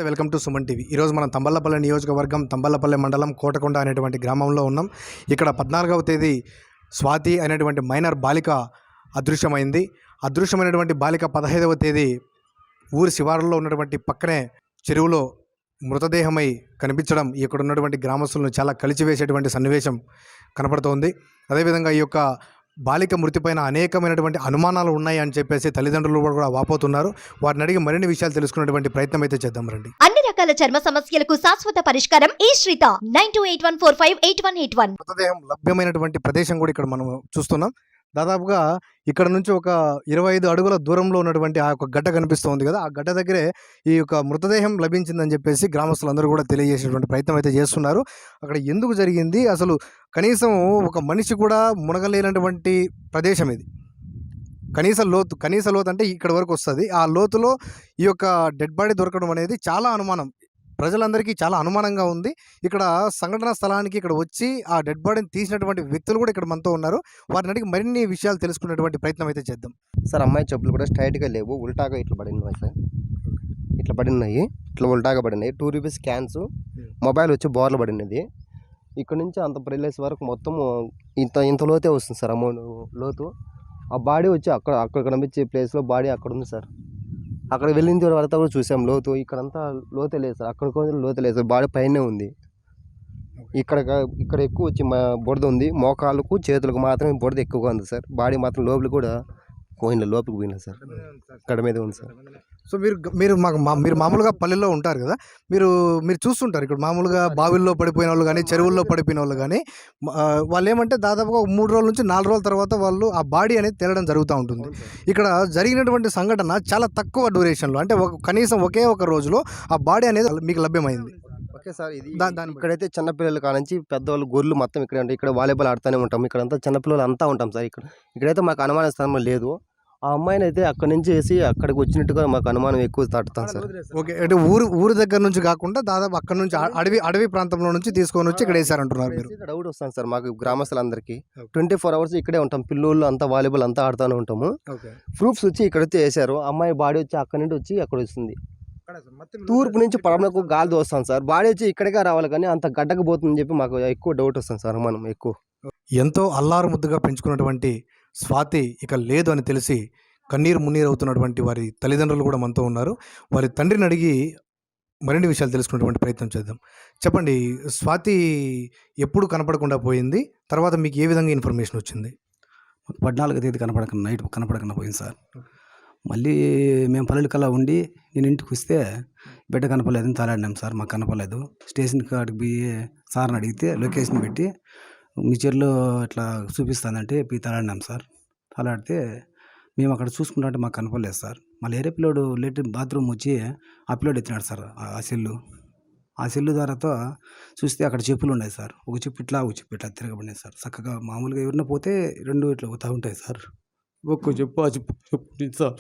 Welcome to Suman TV. ఈరోజు మనం తంబళ్లపల్లి నియోజకవర్గం తంబళ్లపల్లి మండలం కోటకొండ అనేటువంటి గ్రామంలో ఉన్నాం. ఇక్కడ 14వ తేదీ స్వాతి అనేటువంటి మైనర్ బాలిక అదృశ్యమైనటువంటి బాలిక 15వ తేదీ ఊరి శివారులో ఉన్నటువంటి పక్కనే చెరువులో మృతదేహమై కనిపించడం ఇక్కడ ఉన్నటువంటి గ్రామస్తులను చాలా కలిచివేసేటువంటి సన్నివేశం కనపడుతోంది. అదేవిధంగా ఈ యొక్క బాలిక మృతిపైన అనేకమైనటువంటి అనుమానాలు ఉన్నాయి అని చెప్పేసి తల్లిదండ్రులు కూడా వాపోతున్నారు. వారిని అడిగి మరిన్ని విషయాలు తెలుసుకునేటువంటి ప్రయత్నం అయితే చేద్దాం రండి. అన్ని రకాల చర్మ సమస్యలకు శాశ్వత పరిష్కారం ఈ శ్రీత 9281458181. మృతదేహం లభ్యమైనటువంటి ప్రదేశం కూడా ఇక్కడ మనం చూస్తున్నాం. దాదాపుగా ఇక్కడ నుంచి ఒక 25 అడుగుల దూరంలో ఉన్నటువంటి ఆ యొక్క గడ్డ కనిపిస్తుంది కదా, ఆ గడ్డ దగ్గరే ఈ యొక్క మృతదేహం లభించిందని చెప్పేసి గ్రామస్తులందరూ కూడా తెలియజేసేటువంటి ప్రయత్నం అయితే చేస్తున్నారు. అక్కడ ఎందుకు జరిగింది, అసలు కనీసం ఒక మనిషి కూడా మునగలేనటువంటి ప్రదేశం ఇది. కనీస లోతు అంటే ఇక్కడ వరకు వస్తుంది. ఆ లోతులో ఈ యొక్క డెడ్ బాడీ దొరకడం అనేది చాలా అనుమానం, ప్రజలందరికీ చాలా అనుమానంగా ఉంది. ఇక్కడ సంఘటన స్థలానికి ఇక్కడ వచ్చి ఆ డెడ్ బాడీని తీసినటువంటి వ్యక్తులు కూడా ఇక్కడ మనతో ఉన్నారు. వారిని అడిగి మరిన్ని విషయాలు తెలుసుకునేటువంటి ప్రయత్నం అయితే చేద్దాం. సార్, అమ్మాయి చెప్పులు కూడా స్ట్రైట్గా లేవు, ఉల్టాగా ఇట్లా పడినాయి సార్. ఇట్లా పడినాయి, ఇట్లా ఉల్టాగా పడినాయి. 2 రూపీస్ క్యాన్స్, మొబైల్ వచ్చి బోర్లు పడినది. ఇక్కడ నుంచి అంత ప్రిలేస్ వరకు మొత్తం ఇంత లోతే వస్తుంది సార్, అమౌంట్ లోతు. ఆ బాడీ వచ్చి అక్కడ కనిపించే ప్లేస్లో బాడీ అక్కడ ఉంది సార్. అక్కడ వెళ్ళిన తర్వాత కూడా చూసాం లోతు. ఇక్కడంతా లోతే లేదు సార్, అక్కడ కొంచెం లోతే లేదు సార్, బాడీ పైనే ఉంది. ఇక్కడ ఎక్కువ వచ్చి బురద ఉంది, మోకాళ్ళకు చేతులకు మాత్రమే బురద ఎక్కువగా ఉంది సార్. బాడీ మాత్రం లోపలికి కూడా లోపలికి పోయినా సార్, ఇక్కడ మీద ఉంది సార్. సో మీరు మామూలుగా పల్లెల్లో ఉంటారు కదా, మీరు చూస్తుంటారు ఇక్కడ మామూలుగా బావిల్లో పడిపోయిన వాళ్ళు కానీ చెరువుల్లో పడిపోయిన వాళ్ళు కానీ వాళ్ళు ఏమంటే దాదాపుగా 3 రోజుల నుంచి 4 రోజుల తర్వాత వాళ్ళు ఆ బాడీ అనేది తేలడం జరుగుతూ ఉంటుంది. ఇక్కడ జరిగినటువంటి సంఘటన చాలా తక్కువ డ్యూరేషన్లో, అంటే కనీసం ఒకే ఒక రోజులో ఆ బాడీ అనేది మీకు లభ్యమైంది. ఓకే సార్, ఇది ఇక్కడైతే చిన్నపిల్లల కానించి పెద్దవాళ్ళు గొర్రెలు మొత్తం ఇక్కడే ఉంటాయి. ఇక్కడ వాలీబాల్ ఆడుతూనే ఉంటాం. ఇక్కడంతా చిన్నపిల్లలు అంతా ఉంటాం సార్. ఇక్కడైతే మాకు అనుమాన స్థానం లేదు. ఆ అమ్మాయిని అయితే అక్కడి నుంచి వేసి అక్కడికి వచ్చినట్టుగా మాకు అనుమానం ఎక్కువ తట్టుతాం సార్. ఓకే, అంటే ఊరు దగ్గర నుంచి కాకుండా దాదాపు అక్కడ నుంచి అడవి ప్రాంతంలో నుంచి తీసుకొని వచ్చి ఇక్కడ వేసారంటున్నారు మీరు? డౌట్ వస్తాను సార్ మాకు గ్రామస్తులందరికీ. 24 అవర్స్ ఇక్కడే ఉంటాం, పిల్లలు అంతా వాలీబాల్ అంతా ఆడుతూనే ఉంటాము. ప్రూఫ్స్ వచ్చి ఇక్కడ వచ్చి వేసారు. అమ్మాయి బాడీ వచ్చి అక్కడి నుండి వచ్చి అక్కడ వస్తుంది. తూర్పు నుంచి పడమలకు గాలి దోస్తాం సార్. బాడీ వచ్చి ఇక్కడికే రావాలి కానీ అంత గడ్డకు పోతుందని చెప్పి మాకు ఎక్కువ డౌట్ వస్తుంది సార్. మనం ఎక్కువ ఎంతో అల్లారు ముద్దుగా పెంచుకున్నటువంటి స్వాతి ఇక లేదు అని తెలిసి కన్నీరు మున్నీరు అవుతున్నటువంటి వారి తల్లిదండ్రులు కూడా మనతో ఉన్నారు. వారి తండ్రిని అడిగి మరిన్ని విషయాలు తెలుసుకునేటువంటి ప్రయత్నం చేద్దాం. చెప్పండి, స్వాతి ఎప్పుడు కనపడకుండా పోయింది, తర్వాత మీకు ఏ విధంగా ఇన్ఫర్మేషన్ వచ్చింది? 14వ తేదీ నైట్ కనపడకుండా పోయింది సార్. మళ్ళీ మేము పల్లెలకల్లా ఉండి నేను ఇంటికి వస్తే బిడ్డ కనపడలేదని తలాడినాం సార్. మాకు కనపడలేదు. స్టేషన్ కాడికి పోయి సార్ని అడిగితే లొకేషన్ పెట్టి మీ చెరులో ఇట్లా చూపిస్తానంటే పోయి తలాడినాం సార్. తలాడితే మేము అక్కడ చూసుకుంటే మాకు కనపడలేదు సార్. మళ్ళీ వేరే పిల్లోడు లేట్రిన్ బాత్రూమ్ వచ్చి ఆ పిల్లోడు ఎత్తినాడు సార్ ఆ సెల్లు ద్వారాతో చూస్తే అక్కడ చెప్పులు ఉన్నాయి సార్. ఒక చెప్పు ఇట్లా ఒక చెప్పు ఇట్లా తిరగబడినాయి సార్. చక్కగా మామూలుగా ఎవరిన పోతే 2 ఇట్లా పోతూ ఉంటాయి సార్. ఒక్క చెప్పు ఆ చెప్పు సార్.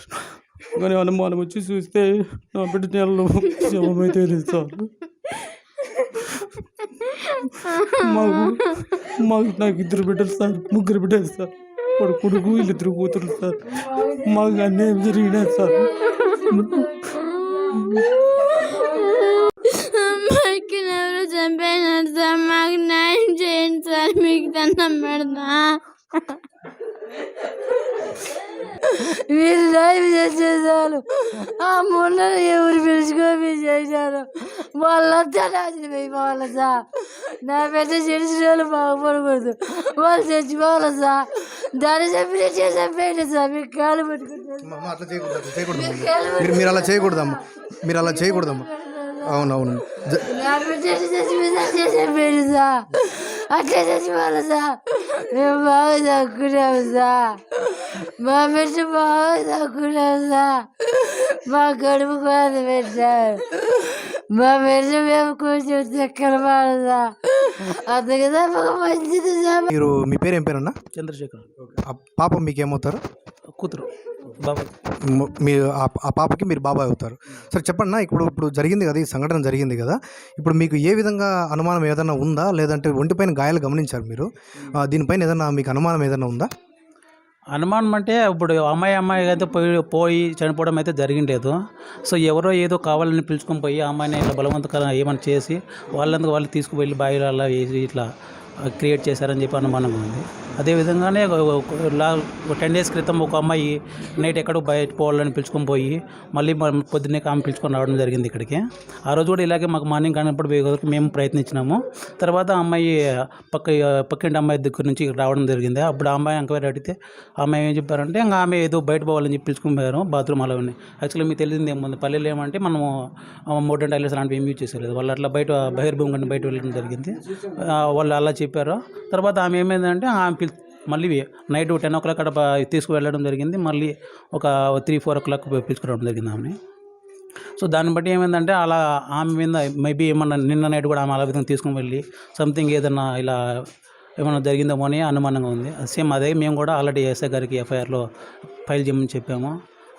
కానీ అనుమానం వచ్చి చూస్తే నా బిడ్డ నెలలో శవమైతే సార్. నాకు 2 బిడ్డలు సార్, 3 బిడ్డలు సార్. వాడు కొడుకు, 2 కూతురు సార్. మాకు అన్యాయం జరిగినాయి సార్. అమ్మాయికి ఎవరు చంపేనారు సార్, మాకు న్యాయం చేయండి సార్, మీకు దండం పెడతా. మీరు న్యాయం చేసేసారు. ఆ మొన్నలు ఎవరు పిలుచుకొని చేశారు, వాళ్ళంతా నాశనం అయిపోవాలి సార్. నా పెద్ద చెడిచిన వాళ్ళు బాగుపడకూడదు, వాళ్ళు చచ్చిపోవాలి సార్. దాన్ని చెప్పి చంపేయండి సార్. మీకు కాలు పెట్టుకుంటారు. మీరు అలా చేయకూడదమ్మా. అవునవును, నా బిడ్డ చంపేయండి సార్. అట్లా చచ్చిపోవాలి సార్. మేము బాగా తక్కున్నాము సార్. మా బిడ్డ బాగా తక్కున్నాము సార్. మా కడుపు కోత పెట్టారు. మా బిడ్డ మేము కొంచెం చక్కెర పాడదా అందుకదా మాకు మంచిది సార్. మీరు మీ పేరు ఏం పేరన్నా? చంద్రశేఖర్. పాప మీకేమవుతారు? కూతురు, బాబాయ్. ఆ పాపకి మీరు బాబాయ్ అవుతారు. సరే చెప్పండి, ఇప్పుడు జరిగింది కదా, ఈ సంఘటన జరిగింది కదా, ఇప్పుడు మీకు ఏ విధంగా అనుమానం ఏదైనా ఉందా, లేదంటే ఒంటిపైన గాయాలు గమనించారు మీరు? దీనిపైన ఏదైనా మీకు అనుమానం ఏదైనా ఉందా? అనుమానం అంటే ఇప్పుడు అమ్మాయి అయితే పోయి చనిపోవడం అయితే జరిగిండేదు. సో ఎవరో ఏదో కావాలని పిలుచుకొని పోయి ఆ అమ్మాయిని ఇట్లా బలవంతకరంగా ఏమైనా చేసి వాళ్ళందుకు వాళ్ళు తీసుకువెళ్ళి బావిలో అలా వేసి ఇట్లా క్రియేట్ చేశారని చెప్పి అనుమానంగా ఉంది. అదేవిధంగానే 10 days క్రితం ఒక అమ్మాయి నైట్ ఎక్కడో బయట పోవాలని పిలుచుకొని పోయి మళ్ళీ పొద్దున్నే ఆమె పిలుచుకొని రావడం జరిగింది ఇక్కడికి. ఆ రోజు కూడా ఇలాగే మాకు మార్నింగ్ కనపడి మేము ప్రయత్నించినాము. తర్వాత ఆ అమ్మాయి పక్కింటి అమ్మాయి దగ్గర నుంచి రావడం జరిగింది. అప్పుడు ఆ అమ్మాయి ఎంక్వైరీ అడిగితే ఆ అమ్మాయి ఏం చెప్పారంటే ఇంకా ఆమె ఏదో బయట పోవాలని చెప్పి పిలుచుకొని పోయారు బాత్రూమ్ అలా ఉన్నాయి. యాక్చువల్లీ మీకు తెలిసింది ఏముంది, పల్లెలు ఏమంటే మనము మోడర్న్ టైలర్స్ అలాంటివి ఏం యూజ్ చేసేలేదు. వాళ్ళు అట్లా బహిర్భూమిగా బయట వెళ్ళడం జరిగింది. వాళ్ళు అలా చెప్పారు. తర్వాత ఆమె ఏమైందంటే ఆమె మళ్ళీ నైట్ 10 o'clock అక్కడ తీసుకువెళ్ళడం జరిగింది. మళ్ళీ ఒక 3-4 o'clock పిలుచుకురావడం జరిగింది ఆమెని. సో దాన్ని బట్టి ఏమైందంటే అలా ఆమె మీద మేబీ ఏమన్నా నిన్న నైట్ కూడా ఆమె అలా విధంగా తీసుకుని వెళ్ళి సంథింగ్ ఏదన్నా ఇలా ఏమైనా జరిగిందేమో అని అనుమానంగా ఉంది. సేమ్ అదే మేము కూడా ఆల్రెడీ ఎస్ఐ గారికి FIRలో ఫైల్ చేయమని చెప్పాము.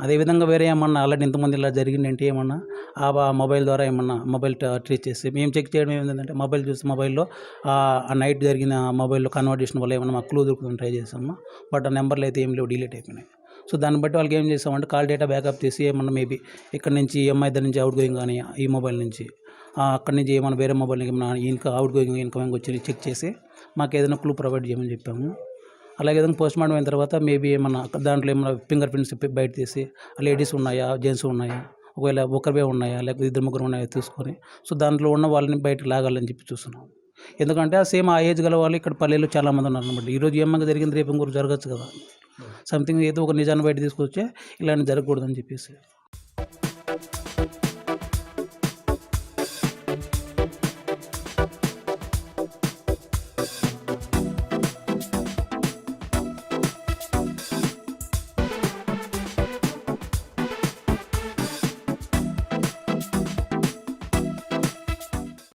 అదేవిధంగా వేరే ఏమన్నా ఆల్రెడీ ఇంతమంది ఇలా జరిగిందంటే ఏమన్నా ఆ మొబైల్ ద్వారా ఏమన్నా మొబైల్ ట్రేస్ చేసి మేము చెక్ చేయడం ఏంటంటే మొబైల్ చూసి మొబైల్లో ఆ నైట్ జరిగిన మొబైల్లో కన్వర్జేషన్ వల్ల ఏమన్నా మాకు క్లూ దొరుకుతుంది ట్రై చేసాము. బట్ ఆ నెంబర్లు అయితే ఏం లేవు, డిలీట్ అయిపోయినాయి. సో దాన్ని బట్టి వాళ్ళకి ఏం చేసామంటే కాల్ డేటా బ్యాకప్ చేసి ఏమన్నా మేబీ ఇక్కడ నుంచి EMI దగ్గర నుంచి అవుట్ గోయింగ్ కానీ ఈ మొబైల్ నుంచి అక్కడి నుంచి ఏమన్నా వేరే మొబైల్ ఏమన్నా అవుట్ గోయింగ్ ఇన్కమింగ్ వచ్చి చెక్ చేసి మాకు ఏదైనా క్లూ ప్రొవైడ్ చేయమని చెప్పాము. అలాగే ఏదైనా పోస్ట్ మార్టం అయిన తర్వాత మేబీ ఏమన్నా దాంట్లో ఏమన్నా ఫింగర్ ప్రింట్స్ బయట తీసి లేడీస్ ఉన్నాయా జెంట్స్ ఉన్నాయా, ఒకవేళ ఒకరివే ఉన్నాయా లేకపోతే 2-3 ఉన్నాయా తీసుకొని సో దాంట్లో ఉన్న వాళ్ళని బయటకు లాగాలని చెప్పి చూస్తున్నాం. ఎందుకంటే సేమ్ ఆ ఏజ్ గల వాళ్ళు ఇక్కడ పల్లెల్లో చాలామంది ఉన్నారు అనమాట. ఈరోజు ఏమన్నా జరిగింది రేపు ఇంకొకరు జరగచ్చు కదా. సంథింగ్ ఏదో ఒక నిజాన్ని బయట తీసుకొచ్చే ఇలాంటి జరగకూడదని చెప్పేసి